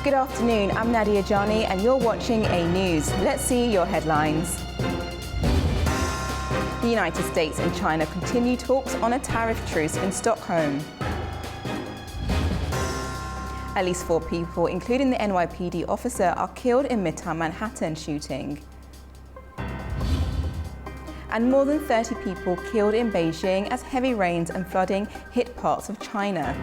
Good afternoon, I'm Nadia Jani and you're watching A News. Let's see your headlines. The United States and China continue talks on a tariff truce in Stockholm. At least 4 people, including the NYPD officer, are killed in Midtown Manhattan shooting. And more than 30 people killed in Beijing as heavy rains and flooding hit parts of China.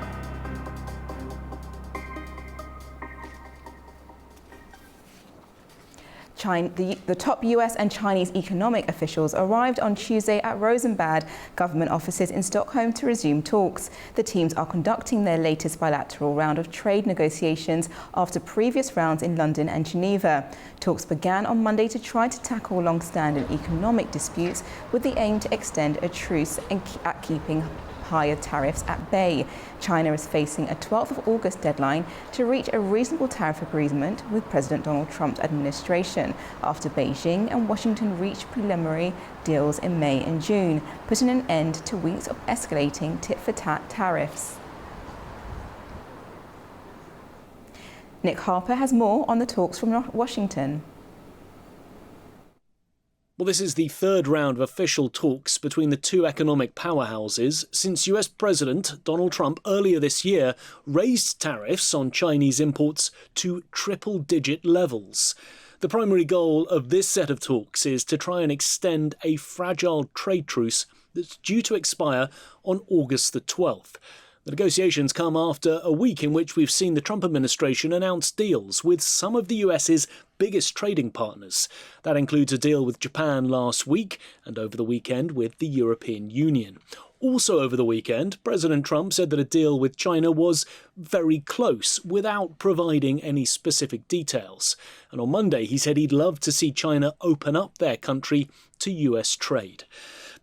The top U.S. and Chinese economic officials arrived on Tuesday at Rosenbad government offices in Stockholm to resume talks. The teams are conducting their latest bilateral round of trade negotiations after previous rounds in London and Geneva. Talks began on Monday to try to tackle long-standing economic disputes with the aim to extend a truce at keeping higher tariffs at bay. China is facing a 12th of August deadline to reach a reasonable tariff agreement with President Donald Trump's administration after Beijing and Washington reached preliminary deals in May and June, putting an end to weeks of escalating tit-for-tat tariffs. Nick Harper has more on the talks from Washington. Well, this is the third round of official talks between the two economic powerhouses since US President Donald Trump earlier this year raised tariffs on Chinese imports to triple-digit levels. The primary goal of this set of talks is to try and extend a fragile trade truce that's due to expire on August the 12th. The negotiations come after a week in which we've seen the Trump administration announce deals with some of the US's biggest trading partners. That includes a deal with Japan last week and over the weekend with the European Union. Also over the weekend, President Trump said that a deal with China was very close without providing any specific details. And on Monday, he said he'd love to see China open up their country to US trade.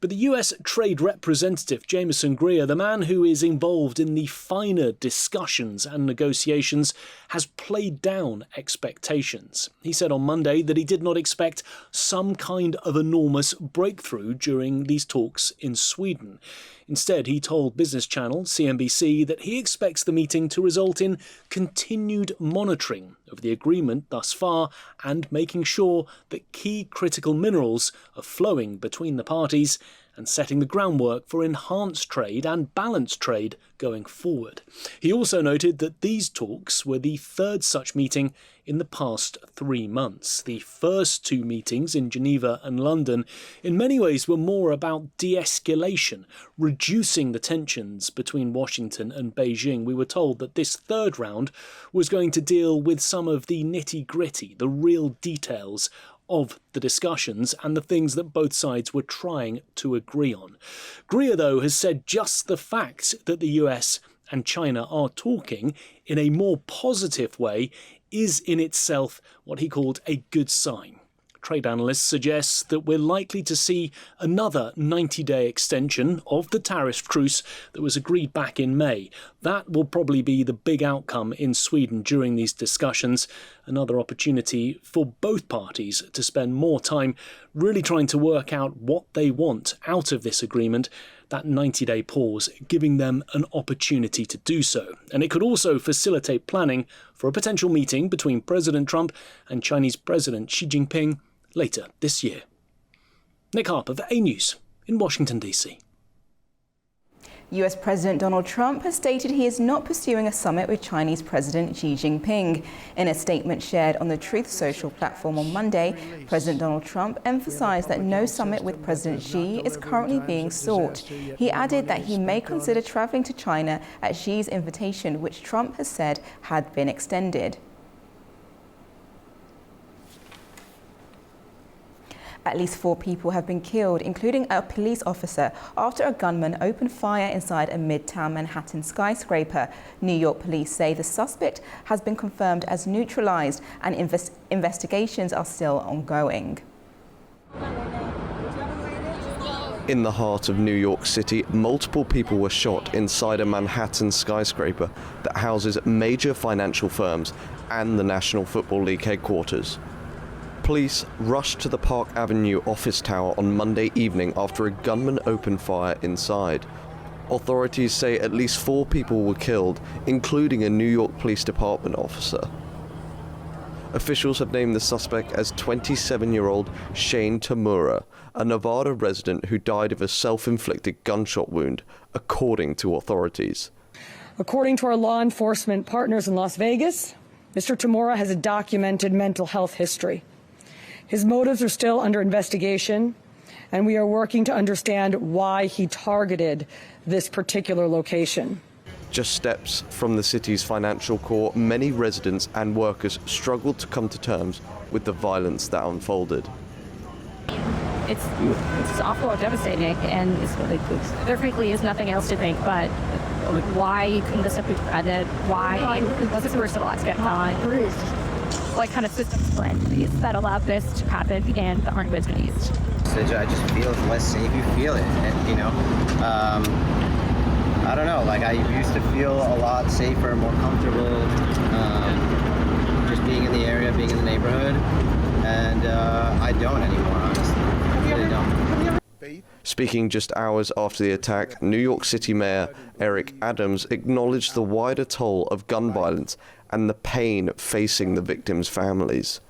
But the US Trade Representative, Jameson Greer, the man who is involved in the finer discussions and negotiations, has played down expectations. He said on Monday that he did not expect some kind of enormous breakthrough during these talks in Sweden. Instead, he told Business Channel, CNBC, that he expects the meeting to result in continued monitoring of the agreement thus far and making sure that key critical minerals are flowing between the parties and setting the groundwork for enhanced trade and balanced trade going forward. He also noted that these talks were the third such meeting in the past 3 months. The first 2 meetings in Geneva and London in many ways were more about de-escalation, reducing the tensions between Washington and Beijing. We were told that this third round was going to deal with some of the nitty-gritty, the real details of the discussions and the things that both sides were trying to agree on. Greer, though, has said just the fact that the US and China are talking in a more positive way is in itself what he called a good sign. Trade analysts suggest that we're likely to see another 90-day extension of the tariff truce that was agreed back in May. That will probably be the big outcome in Sweden during these discussions, another opportunity for both parties to spend more time really trying to work out what they want out of this agreement, that 90-day pause giving them an opportunity to do so. And it could also facilitate planning for a potential meeting between President Trump and Chinese President Xi Jinping later this year. Nick Harper for A News in Washington, D.C. US President Donald Trump has stated he is not pursuing a summit with Chinese President Xi Jinping. In a statement shared on the Truth social platform on Monday, President Donald Trump emphasized that no summit with President Xi is currently being sought. He added that he may consider traveling to China at Xi's invitation, which Trump has said had been extended. At least 4 people have been killed, including a police officer, after a gunman opened fire inside a Midtown Manhattan skyscraper. New York police say the suspect has been confirmed as neutralized and investigations are still ongoing. In the heart of New York City, multiple people were shot inside a Manhattan skyscraper that houses major financial firms and the National Football League headquarters. Police rushed to the Park Avenue office tower on Monday evening after a gunman opened fire inside. Authorities say at least 4 people were killed, including a New York Police Department officer. Officials have named the suspect as 27-year-old Shane Tamura, a Nevada resident who died of a self-inflicted gunshot wound, according to authorities. According to our law enforcement partners in Las Vegas, Mr. Tamura has a documented mental health history. His motives are still under investigation, and we are working to understand why he targeted this particular location. Just steps from the city's financial core, many residents and workers struggled to come to terms with the violence that unfolded. It's awful, devastating, and there frankly is nothing else to think but why couldn't this have been prevented? Why was this personalized at time? What kind of systems that allowed this to happen and that aren't East? I just feel less safe. You feel it, and, you know. I don't know, like I used to feel a lot safer, more comfortable, just being in the area, being in the neighborhood, and I don't anymore, honestly. I really don't. Speaking just hours after the attack, New York City Mayor Eric Adams acknowledged the wider toll of gun violence and the pain facing the victims' families.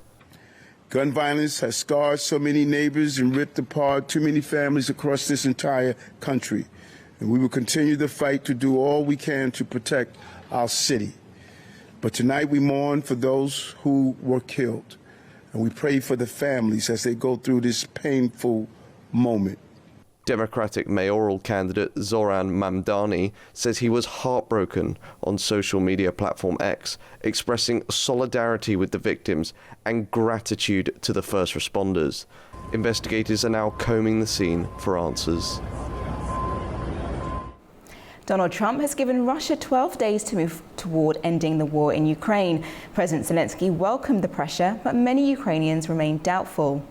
Gun violence has scarred so many neighbors and ripped apart too many families across this entire country. And we will continue the fight to do all we can to protect our city. But tonight we mourn for those who were killed. And we pray for the families as they go through this painful moment. Democratic mayoral candidate Zoran Mamdani says he was heartbroken on social media platform X, expressing solidarity with the victims and gratitude to the first responders. Investigators are now combing the scene for answers. Donald Trump has given Russia 12 days to move toward ending the war in Ukraine. President Zelensky welcomed the pressure, but many Ukrainians remain doubtful.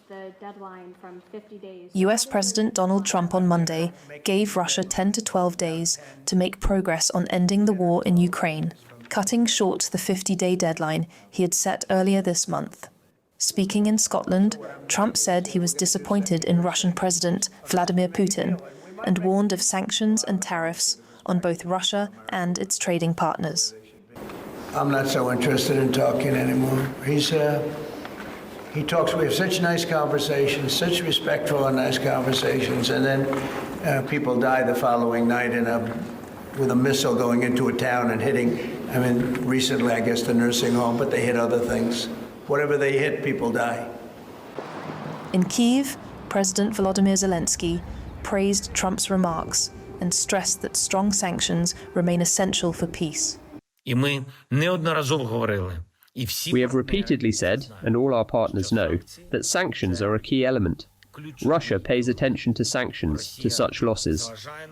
The deadline from 50 days. U.S. President Donald Trump on Monday gave Russia 10 to 12 days to make progress on ending the war in Ukraine, cutting short the 50-day deadline he had set earlier this month. Speaking in Scotland, Trump said he was disappointed in Russian President Vladimir Putin and warned of sanctions and tariffs on both Russia and its trading partners. I'm not so interested in talking anymore. He talks, we have such nice conversations, such respectful and nice conversations, and then people die the following night with a missile going into a town and hitting, recently I guess the nursing home, but they hit other things. Whatever they hit, people die. In Kyiv, President Volodymyr Zelensky praised Trump's remarks and stressed that strong sanctions remain essential for peace. We have repeatedly said, and all our partners know, that sanctions are a key element. Russia pays attention to sanctions, to such losses.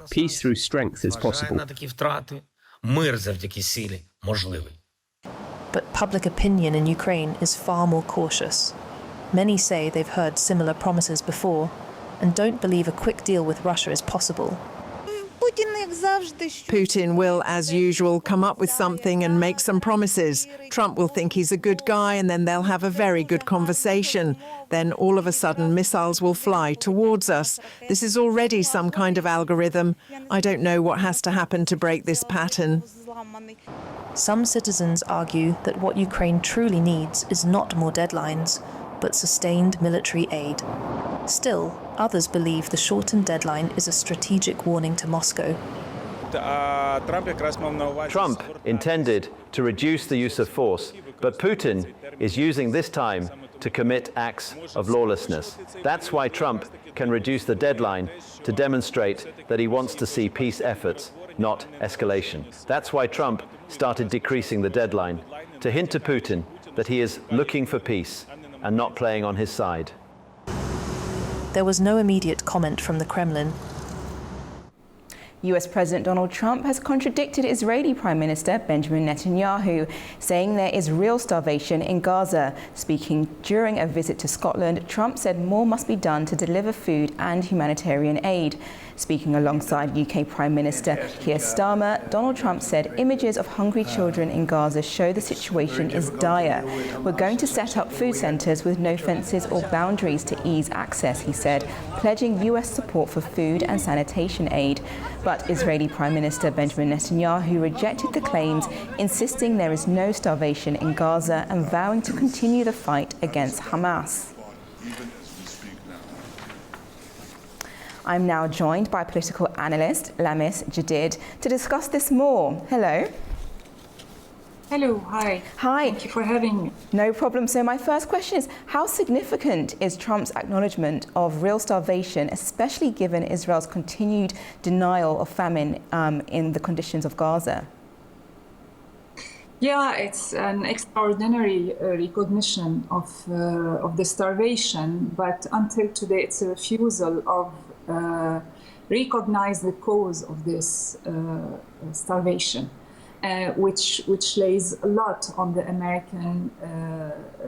Peace through strength is possible. But public opinion in Ukraine is far more cautious. Many say they've heard similar promises before and don't believe a quick deal with Russia is possible. Putin will, as usual, come up with something and make some promises. Trump will think he's a good guy and then they'll have a very good conversation. Then all of a sudden missiles will fly towards us. This is already some kind of algorithm. I don't know what has to happen to break this pattern. Some citizens argue that what Ukraine truly needs is not more deadlines, but sustained military aid. Still, others believe the shortened deadline is a strategic warning to Moscow. Trump intended to reduce the use of force, but Putin is using this time to commit acts of lawlessness. That's why Trump can reduce the deadline to demonstrate that he wants to see peace efforts, not escalation. That's why Trump started decreasing the deadline, to hint to Putin that he is looking for peace and not playing on his side. There was no immediate comment from the Kremlin. US President Donald Trump has contradicted Israeli Prime Minister Benjamin Netanyahu, saying there is real starvation in Gaza. Speaking during a visit to Scotland, Trump said more must be done to deliver food and humanitarian aid. Speaking alongside UK Prime Minister Keir Starmer, Donald Trump said images of hungry children in Gaza show the situation is dire. We're going to set up food centres with no fences or boundaries to ease access, he said, pledging US support for food and sanitation aid. But Israeli Prime Minister Benjamin Netanyahu rejected the claims, insisting there is no starvation in Gaza and vowing to continue the fight against Hamas. I'm now joined by political analyst Lamis Jadid to discuss this more. Hello. Hello, hi. Hi. Thank you for having me. No problem. So my first question is, how significant is Trump's acknowledgement of real starvation, especially given Israel's continued denial of famine in the conditions of Gaza? Yeah, it's an extraordinary recognition of the starvation, but until today it's a refusal of recognize the cause of this starvation, which lays a lot on the American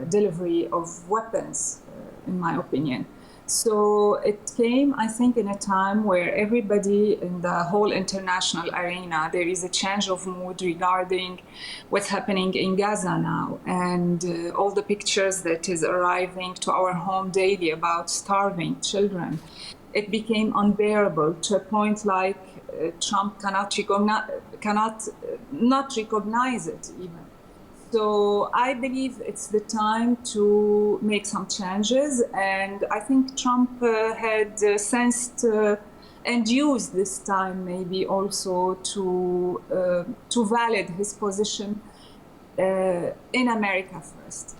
delivery of weapons, in my opinion. So it came, I think, in a time where everybody in the whole international arena, there is a change of mood regarding what's happening in Gaza now, and all the pictures that is arriving to our home daily about starving children. It became unbearable to a point like Trump cannot not recognize it even. So I believe it's the time to make some changes, and I think Trump had sensed and used this time maybe also to validate his position in America first.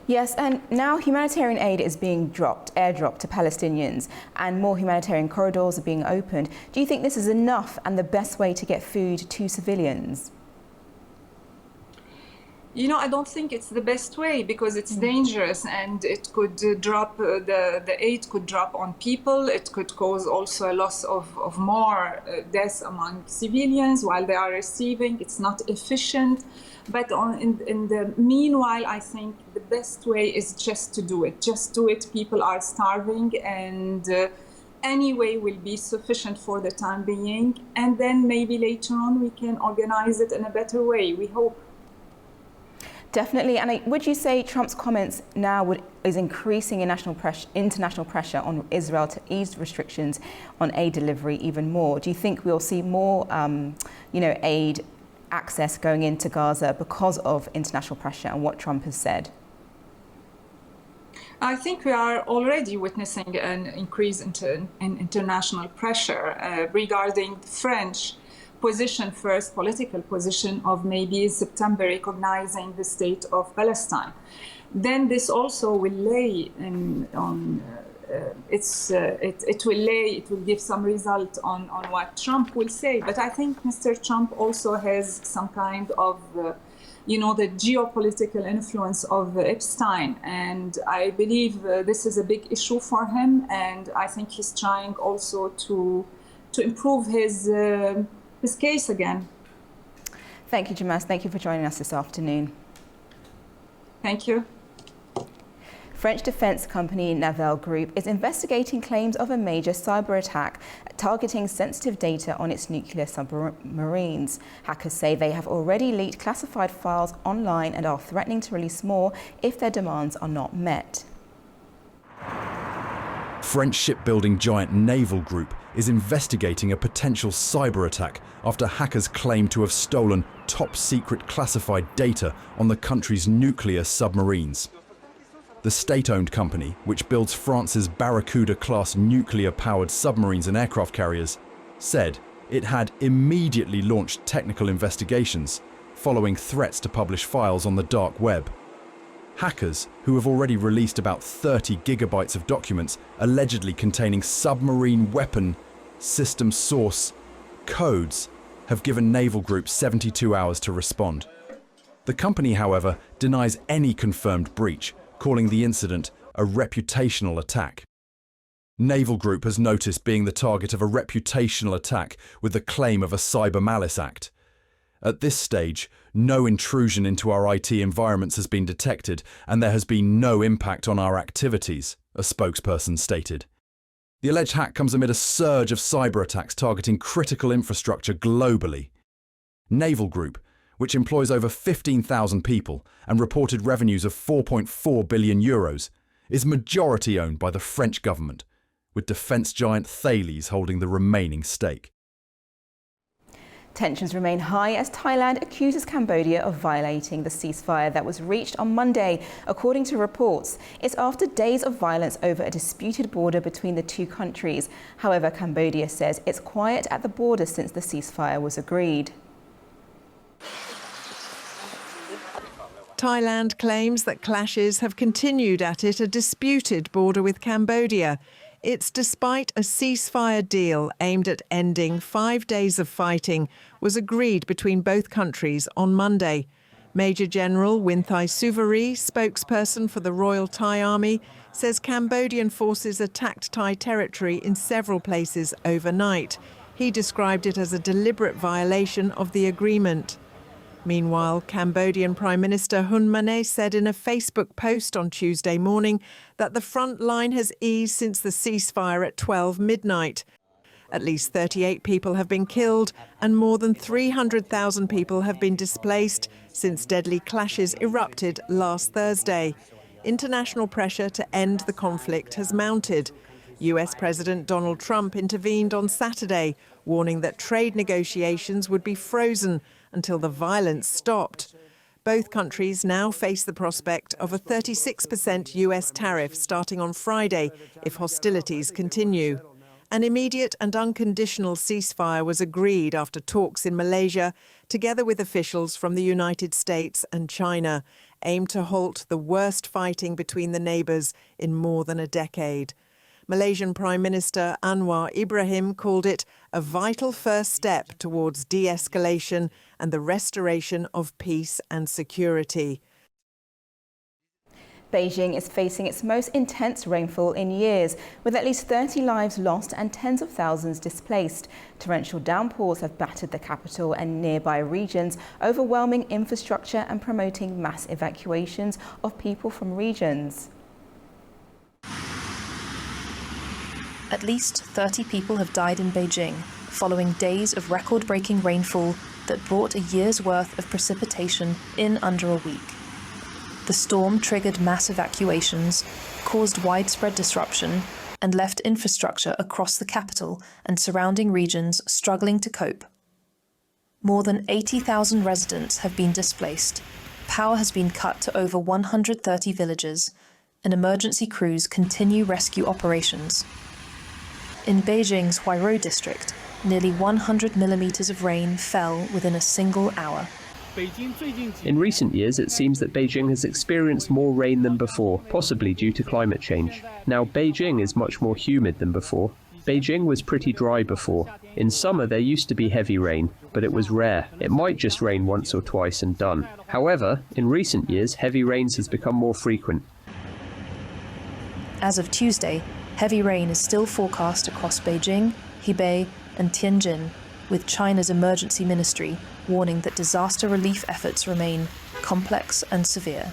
Yes, and now humanitarian aid is being airdropped to Palestinians, and more humanitarian corridors are being opened. Do you think this is enough and the best way to get food to civilians? You know, I don't think it's the best way because it's dangerous, and it could drop, the aid could drop on people. It could cause also a loss of more deaths among civilians while they are receiving. It's not efficient. But in the meanwhile, I think the best way is just to do it. Just do it. People are starving, and any way will be sufficient for the time being. And then maybe later on we can organize it in a better way, we hope. Definitely. And would you say Trump's comments now is increasing international pressure on Israel to ease restrictions on aid delivery even more? Do you think we'll see more, aid access going into Gaza because of international pressure and what Trump has said? I think we are already witnessing an increase in international pressure regarding the French position, first political position of maybe September recognizing the state of Palestine. Then this also will lay it will give some result on what Trump will say. But I think Mr. Trump also has some kind of, the geopolitical influence of Epstein. And I believe this is a big issue for him. And I think he's trying also to improve his case again. Thank you, Jamas. Thank you for joining us this afternoon. Thank you. French defense company Naval Group is investigating claims of a major cyber attack targeting sensitive data on its nuclear submarines. Hackers say they have already leaked classified files online and are threatening to release more if their demands are not met. French shipbuilding giant Naval Group is investigating a potential cyber attack after hackers claim to have stolen top-secret classified data on the country's nuclear submarines. The state-owned company, which builds France's Barracuda-class nuclear-powered submarines and aircraft carriers, said it had immediately launched technical investigations following threats to publish files on the dark web. Hackers, who have already released about 30 gigabytes of documents allegedly containing submarine weapon system source codes, have given Naval Group 72 hours to respond. The company, however, denies any confirmed breach, calling the incident a reputational attack. Naval Group has noticed being the target of a reputational attack with the claim of a cyber malice act. At this stage, no intrusion into our IT environments has been detected and there has been no impact on our activities, a spokesperson stated. The alleged hack comes amid a surge of cyber attacks targeting critical infrastructure globally. Naval Group, which employs over 15,000 people and reported revenues of €4.4 billion, is majority owned by the French government, with defence giant Thales holding the remaining stake. Tensions remain high as Thailand accuses Cambodia of violating the ceasefire that was reached on Monday, according to reports. It's after days of violence over a disputed border between the two countries. However, Cambodia says it's quiet at the border since the ceasefire was agreed. Thailand claims that clashes have continued at a disputed border with Cambodia. It's despite a ceasefire deal aimed at ending 5 days of fighting was agreed between both countries on Monday. Major General Winthai Suvari, spokesperson for the Royal Thai Army, says Cambodian forces attacked Thai territory in several places overnight. He described it as a deliberate violation of the agreement. Meanwhile, Cambodian Prime Minister Gunman said in a Facebook post on Tuesday morning that the front line has eased since the ceasefire at 12 midnight. At least 38 people have been killed and more than 300,000 people have been displaced since deadly clashes erupted last Thursday. International pressure to end the conflict has mounted. U.S. President Donald Trump intervened on Saturday, warning that trade negotiations would be frozen until the violence stopped. Both countries now face the prospect of a 36% US tariff starting on Friday if hostilities continue. An immediate and unconditional ceasefire was agreed after talks in Malaysia, together with officials from the United States and China, aimed to halt the worst fighting between the neighbours in more than a decade. Malaysian Prime Minister Anwar Ibrahim called it a vital first step towards de-escalation and the restoration of peace and security. Beijing is facing its most intense rainfall in years, with at least 30 lives lost and tens of thousands displaced. Torrential downpours have battered the capital and nearby regions, overwhelming infrastructure and promoting mass evacuations of people from regions. At least 30 people have died in Beijing, following days of record-breaking rainfall that brought a year's worth of precipitation in under a week. The storm triggered mass evacuations, caused widespread disruption, and left infrastructure across the capital and surrounding regions struggling to cope. More than 80,000 residents have been displaced. Power has been cut to over 130 villages, and emergency crews continue rescue operations. In Beijing's Huairou district, nearly 100 millimeters of rain fell within a single hour. In recent years, it seems that Beijing has experienced more rain than before, possibly due to climate change. Now, Beijing is much more humid than before. Beijing was pretty dry before. In summer, there used to be heavy rain, but it was rare. It might just rain once or twice and done. However, in recent years, heavy rains has become more frequent. As of Tuesday, heavy rain is still forecast across Beijing, Hebei, and Tianjin, with China's emergency ministry warning that disaster relief efforts remain complex and severe.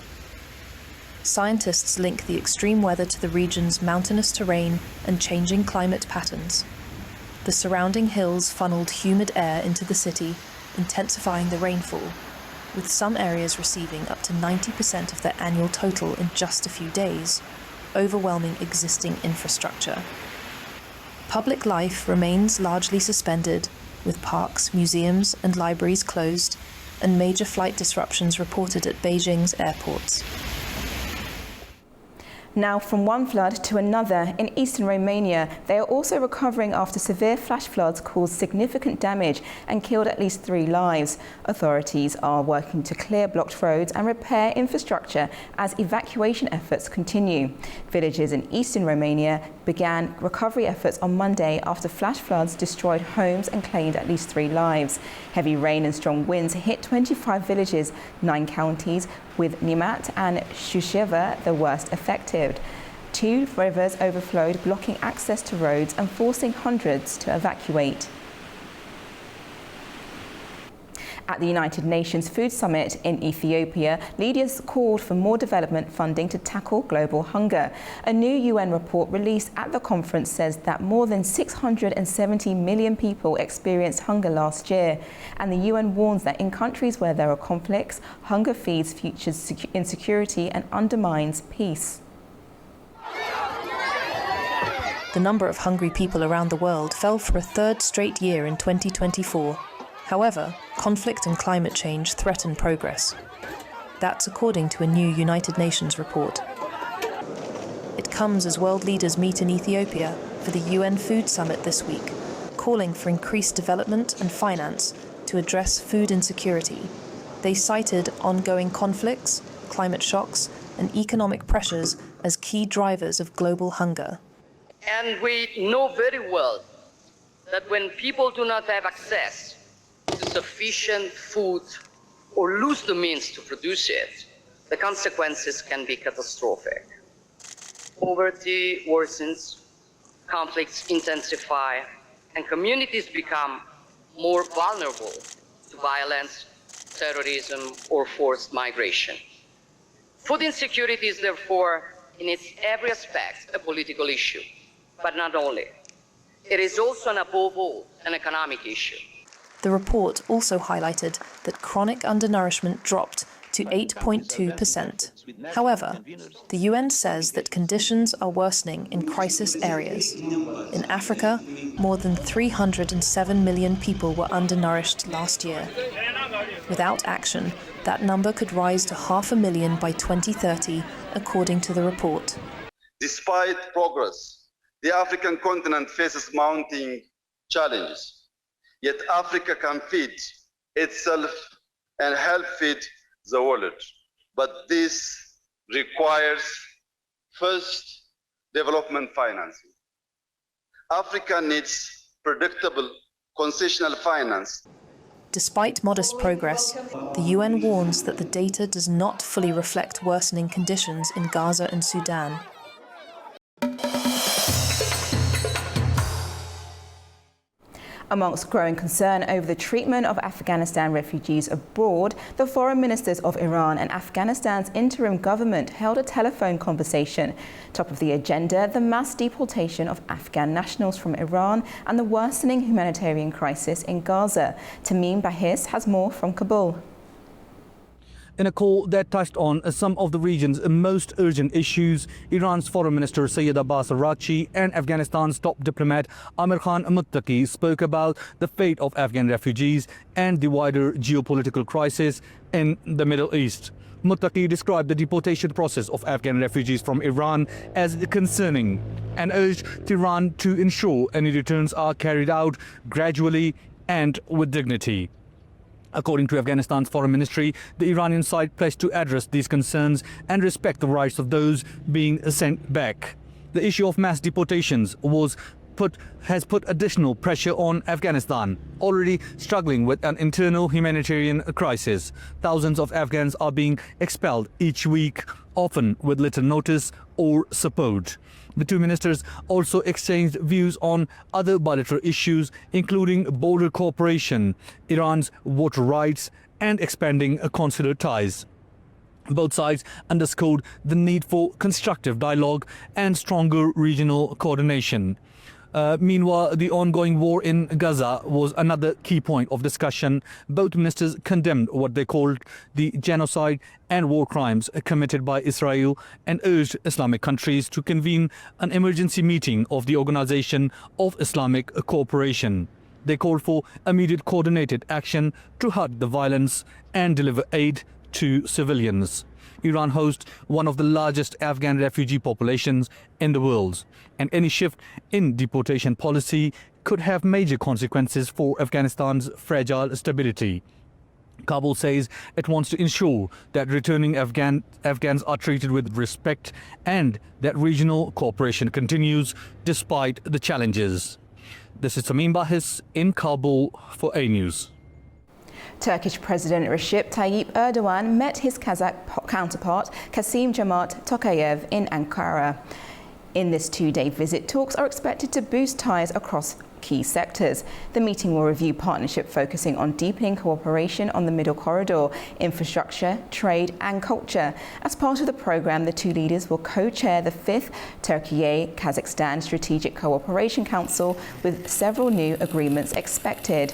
Scientists link the extreme weather to the region's mountainous terrain and changing climate patterns. The surrounding hills funneled humid air into the city, intensifying the rainfall, with some areas receiving up to 90% of their annual total in just a few days, overwhelming existing infrastructure. Public life remains largely suspended, with parks, museums, and libraries closed, and major flight disruptions reported at Beijing's airports. Now from one flood to another in eastern Romania, they are also recovering after severe flash floods caused significant damage and killed at least 3 lives. Authorities are working to clear blocked roads and repair infrastructure as evacuation efforts continue. Villages in eastern Romania began recovery efforts on Monday after flash floods destroyed homes and claimed at least 3 lives. Heavy rain and strong winds hit 25 villages, 9 counties, with Neamat and Shusheva the worst affected. 2 rivers overflowed, blocking access to roads and forcing hundreds to evacuate. At the United Nations Food Summit in Ethiopia, leaders called for more development funding to tackle global hunger. A new UN report released at the conference says that more than 670 million people experienced hunger last year. And the UN warns that in countries where there are conflicts, hunger feeds future insecurity and undermines peace. The number of hungry people around the world fell for a third straight year in 2024. However, conflict and climate change threaten progress. That's according to a new United Nations report. It comes as world leaders meet in Ethiopia for the UN Food Summit this week, calling for increased development and finance to address food insecurity. They cited ongoing conflicts, climate shocks, and economic pressures as key drivers of global hunger. And we know very well that when people do not have access to sufficient food or lose the means to produce it, the consequences can be catastrophic. Poverty worsens, conflicts intensify, and communities become more vulnerable to violence, terrorism, or forced migration. Food insecurity is therefore, in its every aspect, a political issue, but not only. It is also, and above all, an economic issue. The report also highlighted that chronic undernourishment dropped to 8.2%. However, the UN says that conditions are worsening in crisis areas. In Africa, more than 307 million people were undernourished last year. Without action, that number could rise to 500,000 by 2030, according to the report. Despite progress, the African continent faces mounting challenges. Yet Africa can feed itself and help feed the world. But this requires, first, development financing. Africa needs predictable concessional finance. Despite modest progress, the UN warns that the data does not fully reflect worsening conditions in Gaza and Sudan. Amongst growing concern over the treatment of Afghanistan refugees abroad, the foreign ministers of Iran and Afghanistan's interim government held a telephone conversation. Top of the agenda, the mass deportation of Afghan nationals from Iran and the worsening humanitarian crisis in Gaza. Tamim Bahis has more from Kabul. In a call that touched on some of the region's most urgent issues, Iran's Foreign Minister Sayyid Abbas Araghchi and Afghanistan's top diplomat Amir Khan Muttaqi spoke about the fate of Afghan refugees and the wider geopolitical crisis in the Middle East. Muttaqi described the deportation process of Afghan refugees from Iran as concerning and urged Tehran to ensure any returns are carried out gradually and with dignity. According to Afghanistan's foreign ministry, the Iranian side pledged to address these concerns and respect the rights of those being sent back. The issue of mass deportations has put additional pressure on Afghanistan, already struggling with an internal humanitarian crisis. Thousands of Afghans are being expelled each week, often with little notice or support. The two ministers also exchanged views on other bilateral issues, including border cooperation, Iran's water rights, and expanding consular ties. Both sides underscored the need for constructive dialogue and stronger regional coordination. Meanwhile, the ongoing war in Gaza was another key point of discussion. Both ministers condemned what they called the genocide and war crimes committed by Israel and urged Islamic countries to convene an emergency meeting of the Organization of Islamic Cooperation. They called for immediate coordinated action to halt the violence and deliver aid to civilians. Iran hosts one of the largest Afghan refugee populations in the world, and any shift in deportation policy could have major consequences for Afghanistan's fragile stability. Kabul says it wants to ensure that returning Afghans are treated with respect and that regional cooperation continues despite the challenges. This is Tamim Bahis in Kabul for A News. Turkish President Recep Tayyip Erdogan met his Kazakh counterpart Kassym-Jomart Tokayev in Ankara. In this two-day visit, talks are expected to boost ties across key sectors. The meeting will review partnership focusing on deepening cooperation on the Middle Corridor, infrastructure, trade and culture. As part of the programme, the two leaders will co-chair the 5th Turkey-Kazakhstan Strategic Cooperation Council, with several new agreements expected.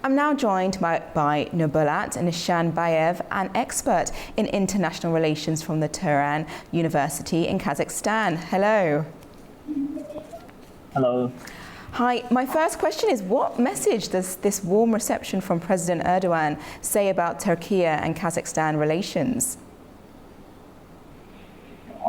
I'm now joined by Nurbulat Nishanbayev, an expert in international relations from the Tehran University in Kazakhstan. Hello. Hello. Hi, my first question is, what message does this warm reception from President Erdogan say about Turkey and Kazakhstan relations?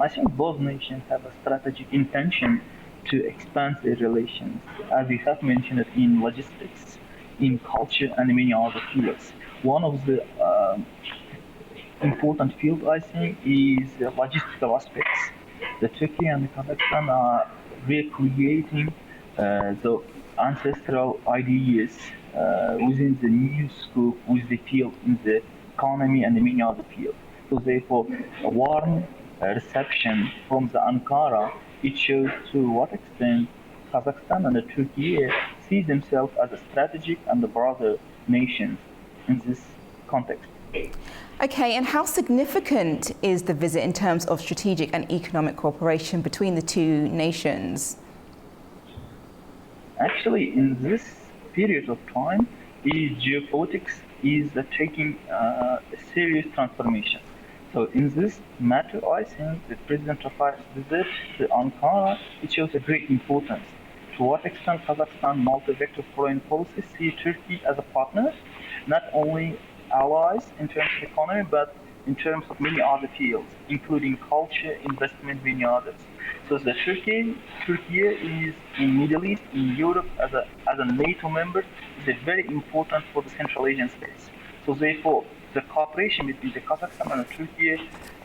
I think both nations have a strategic intention to expand their relations, as you have mentioned, in logistics, in culture and many other fields. One of the important fields, I think, is the logistical aspects. The Turkey and Kazakhstan are recreating the ancestral ideas within the new scope with the field in the economy and many other fields. So therefore, a warm reception from the Ankara, it shows to what extent Kazakhstan and Turkey see themselves as a strategic and brother nations in this context. Okay, and how significant is the visit in terms of strategic and economic cooperation between the two nations? Actually, in this period of time, geopolitics is taking a serious transformation. So in this matter, I think the President Tokaev's visit to Ankara, it shows a great importance. To what extent Kazakhstan multi-vector foreign policy see Turkey as a partner, not only allies in terms of economy, but in terms of many other fields, including culture, investment, many others. So the Turkey is in Middle East, in Europe, as a NATO member, is very important for the Central Asian states. So therefore, the cooperation between the Kazakhstan and Turkey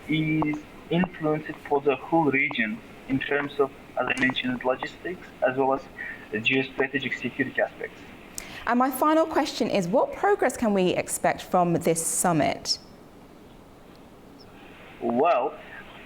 is influenced for the whole region in terms of, as I mentioned, logistics as well as the geostrategic security aspects. And my final question is, what progress can we expect from this summit? Well,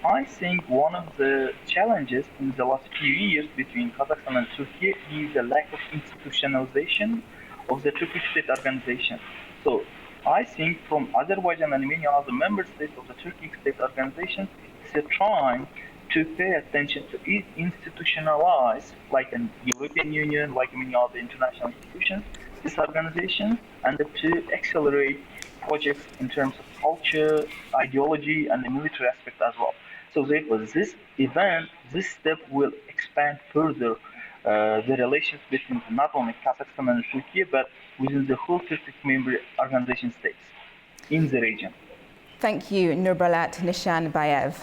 I think one of the challenges in the last few years between Kazakhstan and Turkey is the lack of institutionalization of the Turkish state organization. So I think from Azerbaijan and many other member states of the Turkish state organization, they're trying to pay attention to institutionalize, like the European Union, like many other international institutions, this organization, and to accelerate projects in terms of culture, ideology, and the military aspect as well. So therefore, this event, this step will expand further the relations between not only Kazakhstan and Turkey, but within the whole Turkic member organization states in the region. Thank you, Nurbulat Nishanbayev.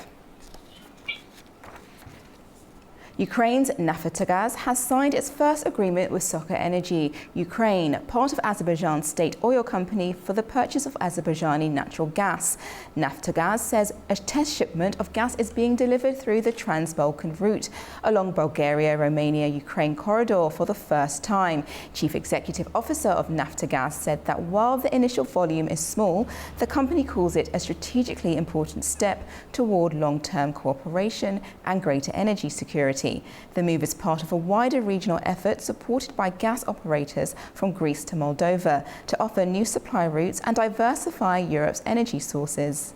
Ukraine's Naftogaz has signed its first agreement with Soka Energy Ukraine, part of Azerbaijan's state oil company, for the purchase of Azerbaijani natural gas. Naftogaz says a test shipment of gas is being delivered through the Trans-Balkan route along Bulgaria-Romania-Ukraine corridor for the first time. Chief Executive Officer of Naftogaz said that while the initial volume is small, the company calls it a strategically important step toward long-term cooperation and greater energy security. The move is part of a wider regional effort supported by gas operators from Greece to Moldova to offer new supply routes and diversify Europe's energy sources.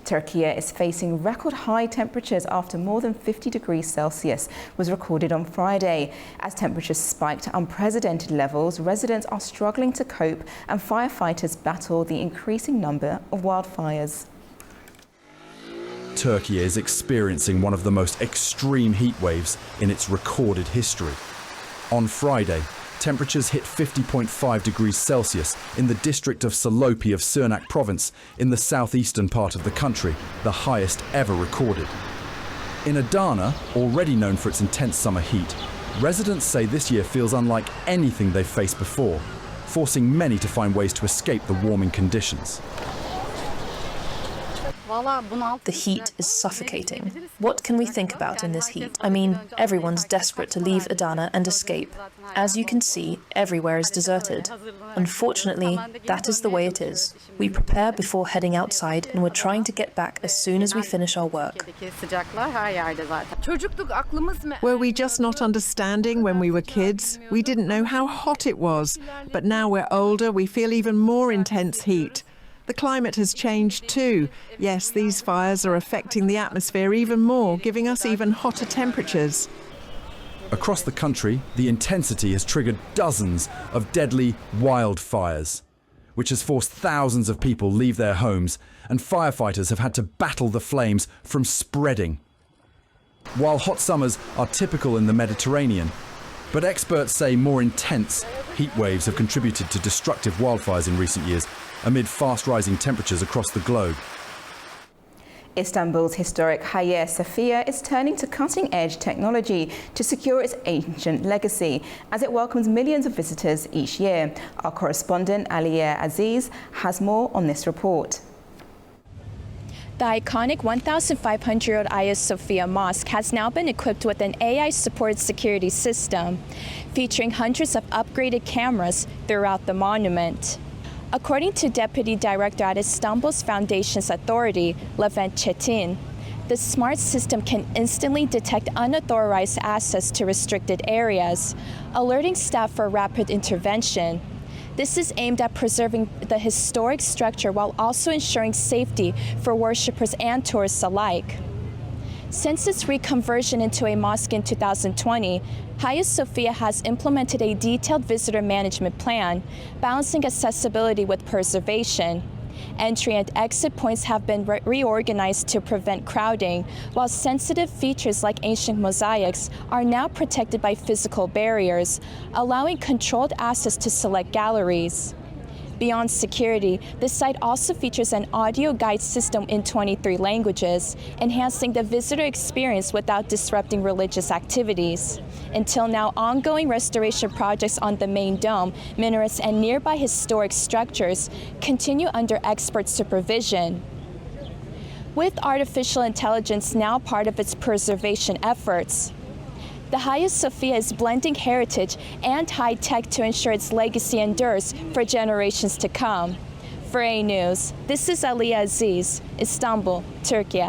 Turkey is facing record high temperatures after more than 50 degrees Celsius was recorded on Friday. As temperatures spiked to unprecedented levels, residents are struggling to cope and firefighters battle the increasing number of wildfires. Turkey is experiencing one of the most extreme heat waves in its recorded history. On Friday, temperatures hit 50.5 degrees Celsius in the district of Salopi of Sırnak province in the southeastern part of the country, the highest ever recorded. In Adana, already known for its intense summer heat, residents say this year feels unlike anything they've faced before, forcing many to find ways to escape the warming conditions. The heat is suffocating. What can we think about in this heat? I mean, everyone's desperate to leave Adana and escape. As you can see, everywhere is deserted. Unfortunately, that is the way it is. We prepare before heading outside, and we're trying to get back as soon as we finish our work. Were we just not understanding when we were kids? We didn't know how hot it was. But now we're older, we feel even more intense heat. The climate has changed too. Yes, these fires are affecting the atmosphere even more, giving us even hotter temperatures. Across the country, the intensity has triggered dozens of deadly wildfires, which has forced thousands of people leave their homes, and firefighters have had to battle the flames from spreading. While hot summers are typical in the Mediterranean, but experts say more intense heat waves have contributed to destructive wildfires in recent years, amid fast rising temperatures across the globe. Istanbul's historic Hagia Sophia is turning to cutting-edge technology to secure its ancient legacy as it welcomes millions of visitors each year. Our correspondent Aliya Aziz has more on this report. The iconic 1,500-year-old Hagia Sophia Mosque has now been equipped with an AI-supported security system, featuring hundreds of upgraded cameras throughout the monument. According to Deputy Director at Istanbul's Foundations Authority, Levent Çetin, the smart system can instantly detect unauthorized access to restricted areas, alerting staff for rapid intervention. This is aimed at preserving the historic structure while also ensuring safety for worshippers and tourists alike. Since its reconversion into a mosque in 2020, Hagia Sophia has implemented a detailed visitor management plan, balancing accessibility with preservation. Entry and exit points have been reorganized to prevent crowding, while sensitive features like ancient mosaics are now protected by physical barriers, allowing controlled access to select galleries. Beyond security, the site also features an audio guide system in 23 languages, enhancing the visitor experience without disrupting religious activities. Until now, ongoing restoration projects on the main dome, minarets, and nearby historic structures continue under expert supervision. With artificial intelligence now part of its preservation efforts, the Hagia Sophia is blending heritage and high tech to ensure its legacy endures for generations to come. For A News, this is Aliya Aziz, Istanbul, Turkey.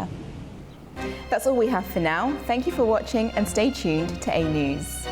That's all we have for now. Thank you for watching and stay tuned to A News.